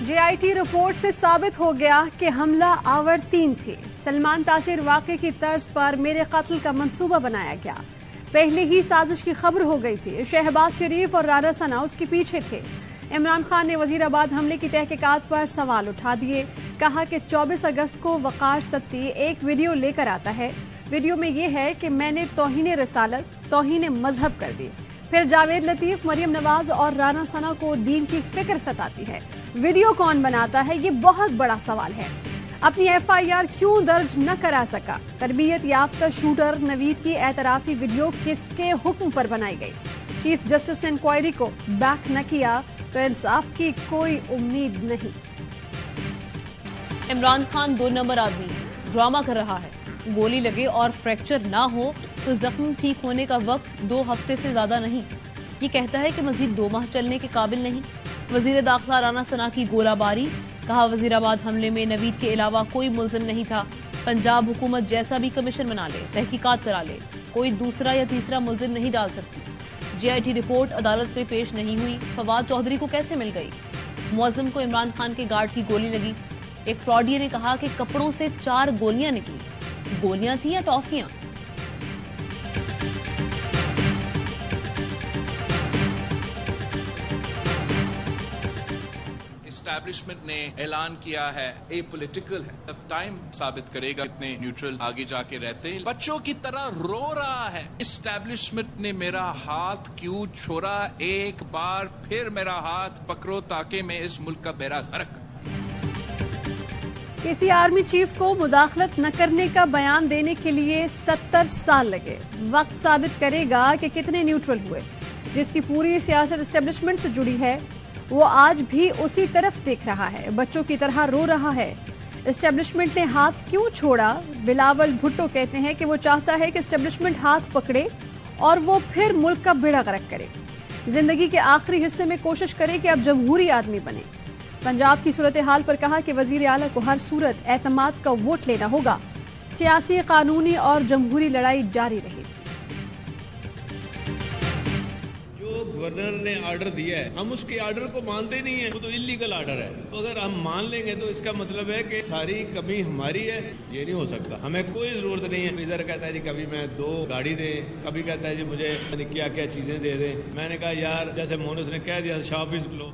JIT report سے ثابت ہو گیا کہ حملہ آور 3 تھے۔ سلمان تاثر واقعے کی طرز پر میرے قتل کا منصوبہ بنایا گیا۔ پہلے ہی سازش کی خبر ہو گئی تھی۔ شہباز شریف اور رانا ثنا اس کے پیچھے تھے۔ عمران خان نے وزیر آباد حملے کی تحقیقات پر سوال اٹھا دیے۔ کہا کہ 24 اگست کو وقار ستی ایک ویڈیو لے کر آتا ہے۔ ویڈیو میں یہ ہے کہ میں نے توہین رسالت، توہین مذہب کر دی۔ پھر جاوید لطیف، مریم نواز اور رانا ثنا کو دین کی فکر ستاتی ہے۔ ویڈیو کون بناتا ہے، یہ بہت بڑا سوال ہے۔ اپنی FIR کیوں درج نہ کرا سکا؟ تربیت یافتہ شوٹر نوید کی اعترافی ویڈیو کس کے حکم پر بنائی گئی؟ چیف جسٹس نے انکوائری کو بیک نہ کیا تو انصاف کی کوئی امید نہیں۔ عمران خان 2 نمبر آدمی ڈرامہ کر رہا ہے۔ گولی لگے اور فریکچر نہ ہو تو زخم ٹھیک ہونے کا وقت 2 ہفتے سے زیادہ نہیں۔ یہ کہتا ہے کہ مزید 2 ماہ چلنے کے قابل نہیں۔ وزیر داخلہ رانا ثنا کی گولہ باری۔ کہا وزیر آباد حملے میں نوید کے علاوہ کوئی ملزم نہیں تھا۔ پنجاب حکومت جیسا بھی کمیشن بنا لے، تحقیقات کرا لے، کوئی دوسرا یا تیسرا ملزم نہیں ڈال سکتی۔ JIT رپورٹ عدالت میں پیش نہیں ہوئی، فواد چودھری کو کیسے مل گئی؟ معظم کو عمران خان کے گارڈ کی گولی لگی۔ ایک فراڈیے نے کہا کہ کپڑوں سے 4 گولیاں نکلی۔ گولیاں تھیں یا ٹافیاں؟ اسٹیبلشمنٹ نے اعلان کیا ہے اے پولیٹیکل ہے، اب ٹائم ثابت کرے گا کتنے نیوٹرل آگے جا کے رہتے ہیں۔ بچوں کی طرح رو رہا ہے، اسٹیبلشمنٹ نے میرا ہاتھ کیوں چھوڑا؟ ایک بار پھر میرا ہاتھ پکڑو تاکہ میں اس ملک کا بیڑا غرق کروں۔ کسی آرمی چیف کو مداخلت نہ کرنے کا بیان دینے کے لیے 70 سال لگے۔ وقت ثابت کرے گا کہ کتنے نیوٹرل ہوئے۔ جس کی پوری سیاست اسٹیبلشمنٹ سے جڑی ہے وہ آج بھی اسی طرف دیکھ رہا ہے، بچوں کی طرح رو رہا ہے۔ اسٹیبلشمنٹ نے ہاتھ کیوں چھوڑا؟ بلاول بھٹو کہتے ہیں کہ وہ چاہتا ہے کہ اسٹیبلشمنٹ ہاتھ پکڑے اور وہ پھر ملک کا بیڑا غرق کرے۔ زندگی کے آخری حصے میں کوشش کرے کہ اب جمہوری آدمی بنے۔ پنجاب کی صورتحال پر کہا کہ وزیر اعلیٰ کو ہر صورت اعتماد کا ووٹ لینا ہوگا۔ سیاسی، قانونی اور جمہوری لڑائی جاری رہے۔ گورنر نے آرڈر دیا ہے، ہم اس کے آرڈر کو مانتے نہیں ہیں، وہ تو انلیگل آرڈر ہے۔ تو اگر ہم مان لیں گے تو اس کا مطلب ہے کہ ساری کمی ہماری ہے، یہ نہیں ہو سکتا۔ ہمیں کوئی ضرورت نہیں ہے۔ ادھر کہتا ہے جی کبھی میں 2 گاڑی دیں، کبھی کہتا ہے جی مجھے کیا کیا چیزیں دے دیں۔ میں نے کہا یار جیسے مونس نے کہہ دیا شاپنگ لو۔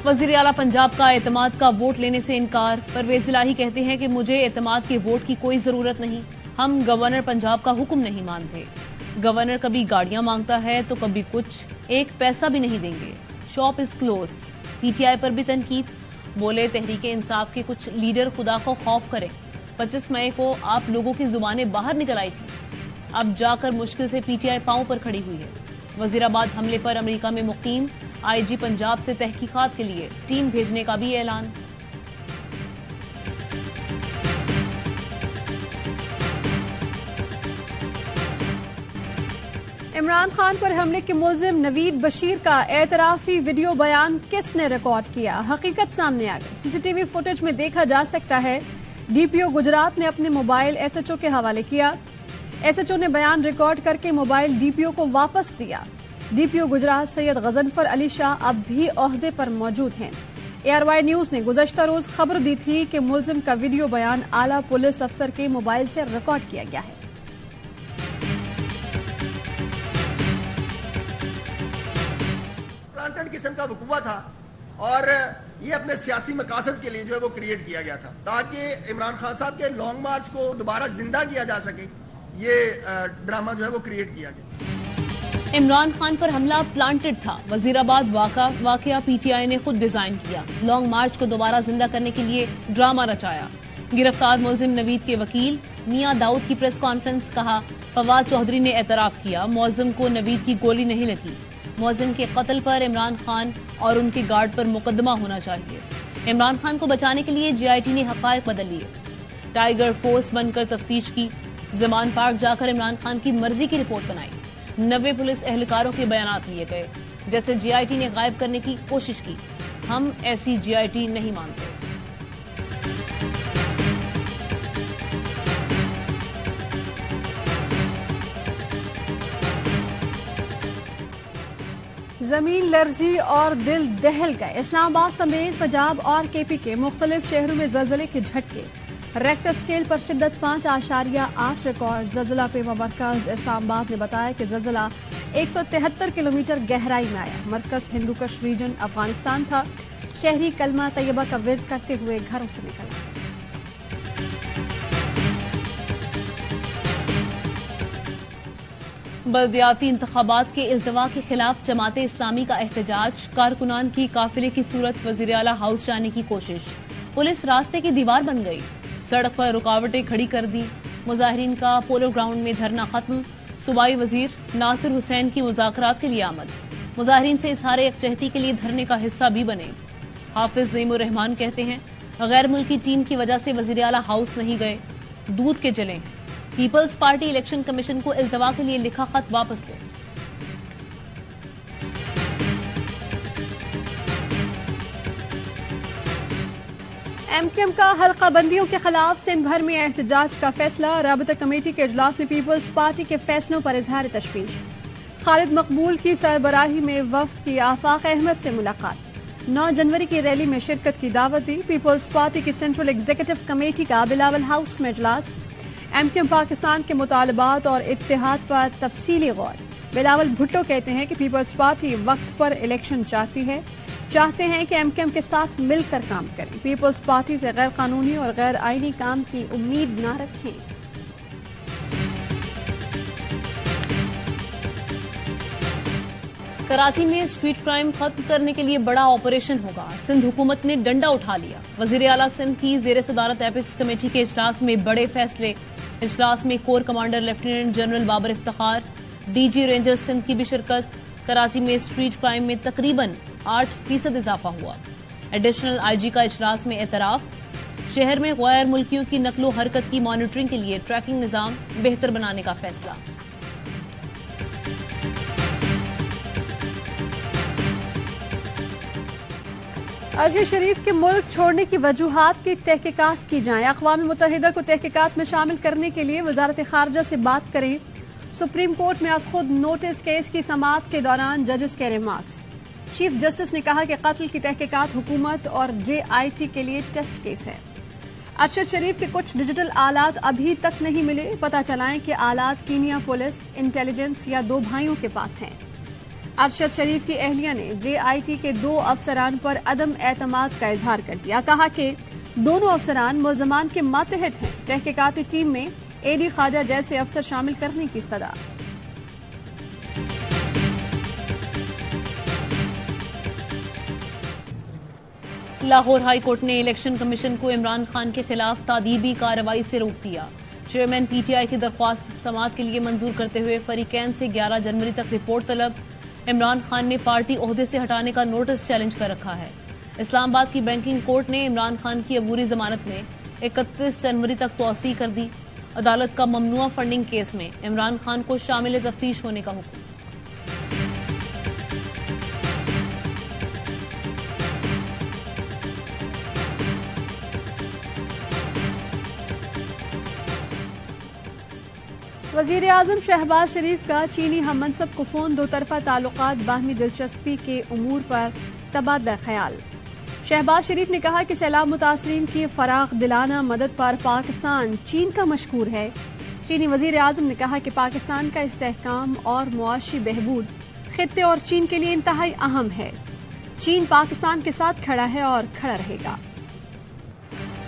وزیر اعلیٰ پنجاب کا اعتماد کا ووٹ لینے سے انکار۔ پرویز الہی کہتے ہیں کہ مجھے اعتماد کے ووٹ کی کوئی ضرورت نہیں، ہم گورنر پنجاب کا حکم نہیں مانتے۔ گورنر کبھی گاڑیاں مانگتا ہے تو کبھی کچھ، 1 پیسہ بھی نہیں دیں گے۔ Shop is close. PTI پر بھی تنقید۔ بولے تحریک انصاف کے کچھ لیڈر خدا کو خوف کریں۔ 25 مئی کو آپ لوگوں کی زبانیں باہر نکل آئی تھیں، اب جا کر مشکل سے PTI پاؤں پر کھڑی ہوئی ہے۔ وزیر آباد حملے پر امریکہ میں مقیم IG پنجاب سے تحقیقات کے لیے ٹیم بھیجنے کا بھی اعلان۔ عمران خان پر حملے کے ملزم نوید بشیر کا اعترافی ویڈیو بیان کس نے ریکارڈ کیا؟ حقیقت سامنے آ گئی۔ CCTV فوٹیج میں دیکھا جا سکتا ہے DPO گجرات نے اپنے موبائل SHO کے حوالے کیا۔ SHO نے بیان ریکارڈ کر کے موبائل DPO کو واپس دیا۔ DPO گجرات سید غضنفر علی شاہ اب بھی عہدے پر موجود ہیں۔ ARY نیوز نے گزشتہ روز خبر دی تھی کہ ملزم کا ویڈیو بیان اعلیٰ پولیس افسر کے موبائل سے ریکارڈ کیا گیا ہے۔ قسم کا وقوع تھا اور یہ اپنے سیاسی مقاصد کے لیے جو ہے وہ کریٹ کیا گیا تھا تاکہ عمران خان صاحب کے لانگ مارچ کو دوبارہ زندہ کیا جا سکے۔ یہ ڈرامہ جو ہے وہ کریٹ کیا گیا۔ عمران خان پر حملہ پلانٹڈ تھا۔ وزیر آباد واقعہ PTI نے خود ڈیزائن کیا۔ لانگ مارچ کو دوبارہ زندہ کرنے کے لیے ڈرامہ رچایا۔ گرفتار ملزم نوید کے وکیل میاں داؤد کی پریس کانفرنس۔ کہا فواد چودھری نے اعتراف کیا، معظم کو نوید کی گولی نہیں لگی۔ معظم کے قتل پر عمران خان اور ان کے گارڈ پر مقدمہ ہونا چاہیے۔ عمران خان کو بچانے کے لیے JIT نے حقائق بدل لیے، ٹائیگر فورس بن کر تفتیش کی۔ زمان پارک جا کر عمران خان کی مرضی کی رپورٹ بنائی۔ 90 پولیس اہلکاروں کے بیانات لیے گئے، جیسے JIT نے غائب کرنے کی کوشش کی۔ ہم ایسی JIT نہیں مانتے۔ زمین لرزی اور دل دہل گئے. اسلام آباد سمیت پنجاب اور کے پی کے مختلف شہروں میں زلزلے کے جھٹکے. ریکٹر اسکیل پر شدت 5.8 ریکارڈ. زلزلہ پیما مرکز اسلام آباد نے بتایا کہ زلزلہ 173 کلومیٹر گہرائی میں آیا. مرکز ہندوکش ریجن افغانستان تھا. شہری کلمہ طیبہ کا ورد کرتے ہوئے گھروں سے نکلا. بلدیاتی انتخابات کے التوا کے خلاف جماعت اسلامی کا احتجاج. کارکنان کی قافلے کی صورت وزیر اعلیٰ ہاؤس جانے کی کوشش. پولیس راستے کی دیوار بن گئی. سڑک پر رکاوٹیں کھڑی کر دی. مظاہرین کا پولو گراؤنڈ میں دھرنا ختم. صوبائی وزیر ناصر حسین کی مذاکرات کے لیے آمد. مظاہرین سے اظہار یکجہتی کے لیے دھرنے کا حصہ بھی بنے. حافظ نعیم الرحمان کہتے ہیں غیر ملکی ٹیم کی وجہ سے وزیر اعلیٰ ہاؤس نہیں گئے. دودھ کے جلیں. پیپلز پارٹی الیکشن کمیشن کو التوا کے لیے لکھا خط واپس لیں. ایم کیو ایم کا حلقہ بندیوں کے خلاف سندھ بھر میں احتجاج کا فیصلہ. رابطہ کمیٹی کے اجلاس میں پیپلز پارٹی کے فیصلوں پر اظہار تشویش. خالد مقبول کی سربراہی میں وفد کی آفاق احمد سے ملاقات. 9 جنوری کی ریلی میں شرکت کی دعوت دی. پیپلز پارٹی کی سینٹرل ایگزیکٹو کمیٹی کا بلاول ہاؤس میں اجلاس. ایم کیو ایم پاکستان کے مطالبات اور اتحاد پر تفصیلی غور. بلاول بھٹو کہتے ہیں کہ پیپلز پارٹی وقت پر الیکشن چاہتے ہیں کہ ایم کیو ایم کے ساتھ مل کر کام کریں. پیپلز پارٹی سے غیر قانونی اور غیر آئینی کام کی امید نہ رکھیں. کراچی میں اسٹریٹ کرائم ختم کرنے کے لیے بڑا آپریشن ہوگا. سندھ حکومت نے ڈنڈا اٹھا لیا. وزیر اعلیٰ سندھ کی زیر صدارت ایپکس کمیٹی کے اجلاس میں بڑے فیصلے. اجلاس میں corps commander lieutenant general Babar Iftikhar D G ranger Sindh کی بھی شرکت. کراچی میں اسٹریٹ کرائم میں تقریباً 8% اضافہ ہوا. ایڈیشنل آئی جی کا اجلاس میں اعتراف. شہر میں غیر ملکیوں کی نقل و حرکت کی مانیٹرنگ کے لیے ٹریکنگ نظام بہتر بنانے کا فیصلہ. ارشد شریف کے ملک چھوڑنے کی وجوہات کی تحقیقات کی جائیں. اقوام متحدہ کو تحقیقات میں شامل کرنے کے لیے وزارت خارجہ سے بات کریں. سپریم کورٹ میں از خود نوٹس کیس کی سماعت کے دوران ججز کے ریمارکس. چیف جسٹس نے کہا کہ قتل کی تحقیقات حکومت اور جے آئی ٹی کے لیے ٹیسٹ کیس ہے. ارشد شریف کے کچھ ڈیجیٹل آلات ابھی تک نہیں ملے. پتہ چلائیں کہ آلات کینیا پولیس انٹیلیجنس یا 2 بھائیوں کے پاس ہیں. ارشد شریف کی اہلیہ نے جے آئی ٹی کے 2 افسران پر عدم اعتماد کا اظہار کر دیا. کہا کہ دونوں افسران ملزمان کے ماتحت ہیں. تحقیقاتی ٹیم میں اے ڈی خواجہ جیسے افسر شامل کرنے کی استدعا. لاہور ہائی کورٹ نے الیکشن کمیشن کو عمران خان کے خلاف تادیبی کارروائی سے روک دیا. چیئرمین پی ٹی آئی کی درخواست سماعت کے لیے منظور کرتے ہوئے فریقین سے 11 جنوری تک رپورٹ طلب. عمران خان نے پارٹی عہدے سے ہٹانے کا نوٹس چیلنج کر رکھا ہے. اسلام آباد کی بینکنگ کورٹ نے عمران خان کی عبوری ضمانت میں 31 جنوری تک توسیع کر دی. عدالت کا ممنوعہ فنڈنگ کیس میں عمران خان کو شامل تفتیش ہونے کا حکم. وزیر اعظم شہباز شریف کا چینی ہم منصب کو فون. 2 طرفہ تعلقات باہمی دلچسپی کے امور پر تبادلہ خیال. شہباز شریف نے کہا کہ سیلاب متاثرین کی فراخ دلانہ مدد پر پاکستان چین کا مشکور ہے. چینی وزیر اعظم نے کہا کہ پاکستان کا استحکام اور معاشی بہبود خطے اور چین کے لیے انتہائی اہم ہے. چین پاکستان کے ساتھ کھڑا ہے اور کھڑا رہے گا.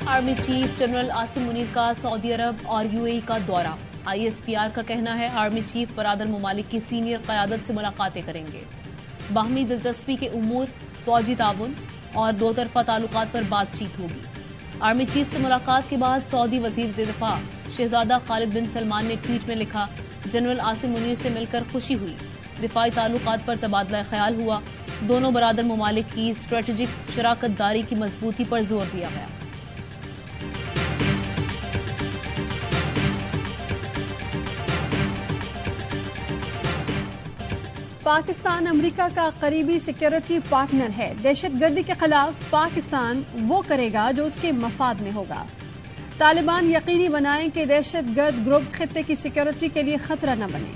Army chief general Asim Munir کا سعودی عرب اور یو اے ای کا دورہ. آئی ایس پی آر کا کہنا ہے آرمی چیف برادر ممالک کی سینئر قیادت سے ملاقاتیں کریں گے. باہمی دلچسپی کے امور، فوجی تعاون اور 2 طرفہ تعلقات پر بات چیت ہوگی. آرمی چیف سے ملاقات کے بعد سعودی وزیر دفاع شہزادہ خالد بن سلمان نے ٹویٹ میں لکھا جنرل عاصم منیر سے مل کر خوشی ہوئی. دفاعی تعلقات پر تبادلہ خیال ہوا. دونوں برادر ممالک کی اسٹریٹجک شراکت داری کی مضبوطی پر زور دیا گیا. پاکستان امریکہ کا قریبی سیکیورٹی پارٹنر ہے. دہشت گردی کے خلاف پاکستان وہ کرے گا جو اس کے مفاد میں ہوگا. طالبان یقینی بنائیں کہ دہشت گرد گروپ خطے کی سیکیورٹی کے لیے خطرہ نہ بنے.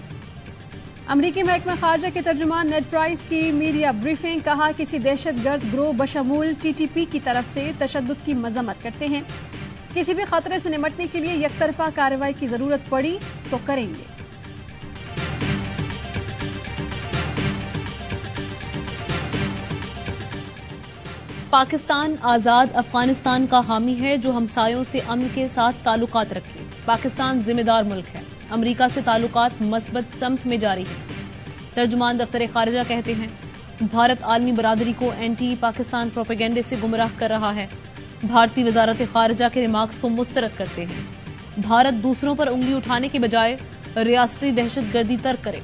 امریکی محکمہ خارجہ کے ترجمان نیڈ پرائس کی میڈیا بریفنگ، کہا کسی دہشت گرد گروہ بشمول ٹی ٹی پی کی طرف سے تشدد کی مذمت کرتے ہیں، کسی بھی خطرے سے نمٹنے کے لیے یک طرفہ کارروائی کی ضرورت پڑی تو کریں گے۔ پاکستان آزاد افغانستان کا حامی ہے جو ہمسایوں سے امن کے ساتھ تعلقات رکھے۔ پاکستان ذمہ دار ملک ہے، امریکہ سے تعلقات مثبت سمت میں جاری ہیں۔ ترجمان دفتر خارجہ کہتے ہیں بھارت عالمی برادری کو اینٹی پاکستان پروپیگنڈے سے گمراہ کر رہا ہے۔ بھارتی وزارت خارجہ کے ریمارکس کو مسترد کرتے ہیں۔ بھارت دوسروں پر انگلی اٹھانے کے بجائے ریاستی دہشت گردی ترک کرے۔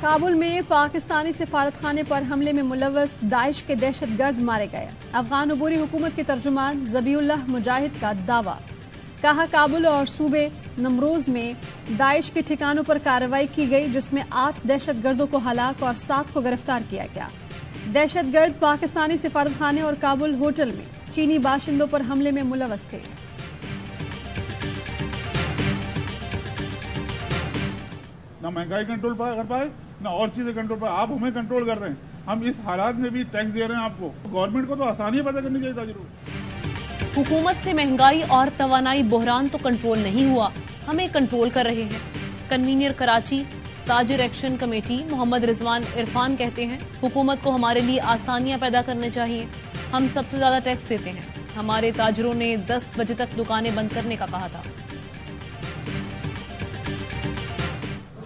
کابل میں پاکستانی سفارت خانے پر حملے میں ملوث داعش کے دہشت گرد مارے گئے۔ افغان عبوری حکومت کے ترجمان ذبیح اللہ مجاہد کا دعویٰ، کہا کابل اور صوبے نمروز میں داعش کے ٹھکانوں پر کارروائی کی گئی، جس میں 8 دہشت گردوں کو ہلاک اور 7 کو گرفتار کیا گیا۔ دہشت گرد پاکستانی سفارت خانے اور کابل ہوٹل میں چینی باشندوں پر حملے میں ملوث تھے۔ نہ مہنگائی کنٹرول کر پائے نہ اور چیزیں کنٹرول پائے، آپ ہمیں کنٹرول کر رہے ہیں۔ ہم اس حالات میں بھی ٹیکس دے رہے ہیں آپ کو۔ گورنمنٹ کو تو آسانی پیدا کرنی چاہیے تاجروں۔ حکومت سے مہنگائی اور توانائی بحران تو کنٹرول نہیں ہوا، ہمیں کنٹرول کر رہے ہیں۔ کنوینر کراچی تاجر ایکشن کمیٹی محمد رضوان عرفان کہتے ہیں حکومت کو ہمارے لیے آسانیاں پیدا کرنے چاہیے۔ ہم سب سے زیادہ ٹیکس دیتے ہیں۔ ہمارے تاجروں نے 10 بجے تک دکانیں بند کرنے کا کہا تھا۔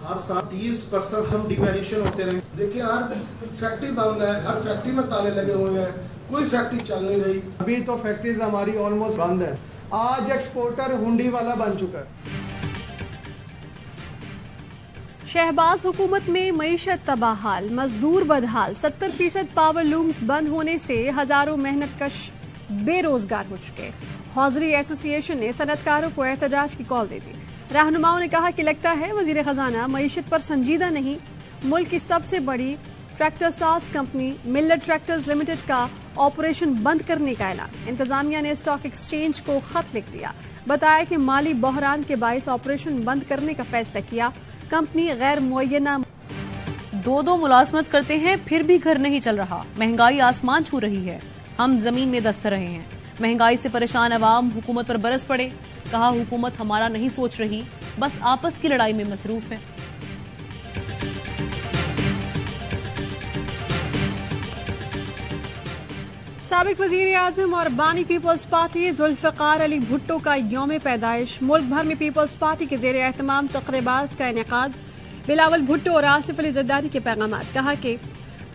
ہر سال 30% ہم ڈیویلیوشن ہوتے رہے۔ دیکھیں ہر فیکٹری بند ہے، ہر فیکٹری میں تالے لگے ہوئے ہیں، کوئی فیکٹری چل نہیں رہی۔ ابھی تو فیکٹریز ہماری آلموسٹ بند ہے۔ آج ایکسپورٹر ہنڈی والا بن چکا ہے۔ شہباز حکومت میں معیشت تباہال، مزدور بدحال، 70% پاور لومز بند ہونے سے ہزاروں محنت کش بے روزگار ہو چکے۔ حوضری ایسوسی ایشن نے صنعت کاروں کو احتجاج کی کال دے دی۔ رہنماؤں نے کہا کہ لگتا ہے وزیر خزانہ معیشت پر سنجیدہ نہیں۔ ملک کی سب سے بڑی ٹریکٹر ساز کمپنی ملت ٹریکٹرز لمیٹڈ کا آپریشن بند کرنے کا اعلان۔ انتظامیہ نے اسٹاک ایکسچینج کو خط لکھ دیا، بتایا کہ مالی بحران کے باعث آپریشن بند کرنے کا فیصلہ کیا۔ کمپنی غیر معینہ 2 ملازمت کرتے ہیں پھر بھی گھر نہیں چل رہا۔ مہنگائی آسمان چھو رہی ہے، ہم زمین میں دست رہے ہیں۔ مہنگائی سے پریشان عوام حکومت پر برس پڑے، کہا حکومت ہمارا نہیں سوچ رہی، بس آپس کی لڑائی میں مصروف ہے۔ سابق وزیر اعظم اور بانی پیپلز پارٹی ذوالفقار علی بھٹو کا یوم پیدائش، ملک بھر میں پیپلز پارٹی کے زیر اہتمام تقریبات کا انعقاد۔ بلاول بھٹو اور آصف علی زرداری کے پیغامات، کہا کہ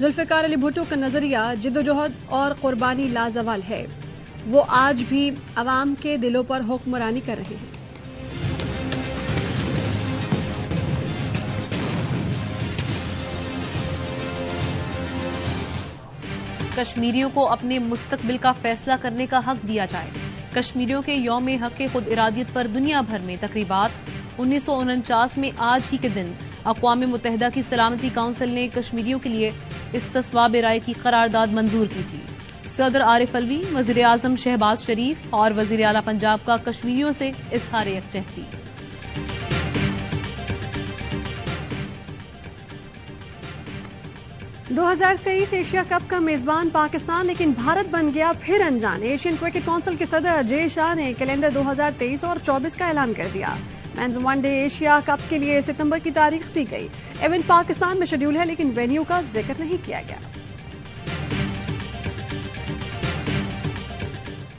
ذوالفقار علی بھٹو کا نظریہ جدوجہد اور قربانی لازوال ہے، وہ آج بھی عوام کے دلوں پر حکمرانی کر رہے ہیں۔ کشمیریوں کو اپنے مستقبل کا فیصلہ کرنے کا حق دیا جائے۔ کشمیریوں کے یوم حق خود ارادیت پر دنیا بھر میں تقریبات۔ 1949 میں آج ہی کے دن اقوام متحدہ کی سلامتی کونسل نے کشمیریوں کے لیے استصواب رائے کی قرارداد منظور کی تھی۔ صدر عارف الوی، وزیر اعظم شہباز شریف اور وزیر اعلیٰ پنجاب کا کشمیریوں سے اظہار یکجہتی۔ دو 2023 ایشیا کپ کا میزبان پاکستان، لیکن بھارت بن گیا پھر انجان۔ ایشین کرکٹ کونسل کے صدر اجے شاہ نے کیلنڈر 2023 اور 24 کا اعلان کر دیا۔ Men's one day Asia Cup کے لیے ستمبر کی تاریخ دی گئی۔ ایونٹ پاکستان میں شیڈول ہے، لیکن وینیو کا ذکر نہیں کیا گیا۔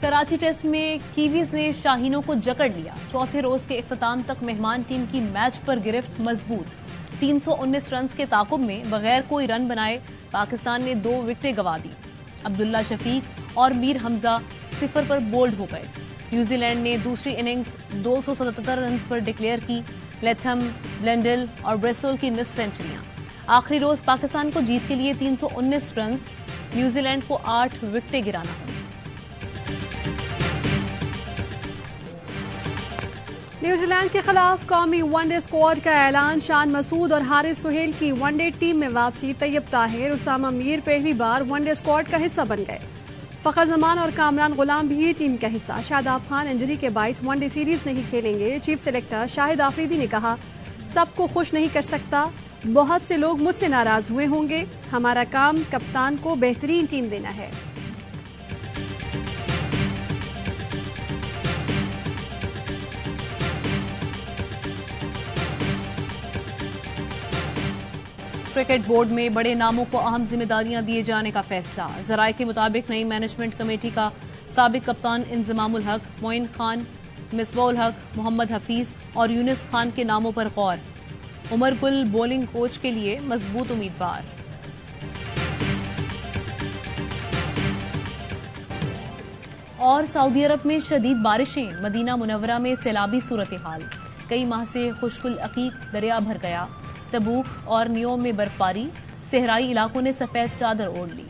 کراچی ٹیسٹ میں کیویز نے شاہینوں کو جکڑ لیا۔ چوتھے روز کے اختتام تک مہمان ٹیم کی میچ پر گرفت مضبوط۔ 319 رنز کے تعاقب میں بغیر کوئی رن بنائے پاکستان نے 2 وکٹیں گنوا دی۔ عبداللہ شفیق اور میر حمزہ 0 پر بولڈ ہو گئے۔ نیوزی لینڈ نے دوسری اننگز 277 رنز پر ڈکلیئر کی۔ لیتھم، بلینڈل اور بریسول کی نصف سینچریاں۔ آخری روز پاکستان کو جیت کے لیے 319 رنز، نیوزی لینڈ کو 8 وکٹیں گرانا ہوئی۔ نیوزی لینڈ کے خلاف قومی ون ڈے اسکواڈ کا اعلان۔ شان مسعود اور حارث سہیل کی ون ڈے ٹیم میں واپسی۔ طیب طاہر، اسامہ میر پہلی بار ون ڈے اسکواڈ کا حصہ بن گئے۔ فخر زمان اور کامران غلام بھی ٹیم کا حصہ. شاداب خان انجری کے باعث ون ڈے سیریز نہیں کھیلیں گے. چیف سلیکٹر شاہد آفریدی نے کہا سب کو خوش نہیں کر سکتا, بہت سے لوگ مجھ سے ناراض ہوئے ہوں گے, ہمارا کام کپتان کو بہترین ٹیم دینا ہے. کرکٹ بورڈ میں بڑے ناموں کو اہم ذمہ داریاں دیے جانے کا فیصلہ. ذرائع کے مطابق نئی مینجمنٹ کمیٹی کا سابق کپتان انضمام الحق, معین خان, مصباح الحق, محمد حفیظ اور یونس خان کے ناموں پر غور. عمر گل بولنگ کوچ کے لیے مضبوط امیدوار. اور سعودی عرب میں شدید بارشیں, مدینہ منورہ میں سیلابی صورتحال. کئی ماہ سے خشک العقیق دریا بھر گیا. تبوک اور نیوم میں برفباری, صحرائی علاقوں نے سفید چادر اوڑھ لی.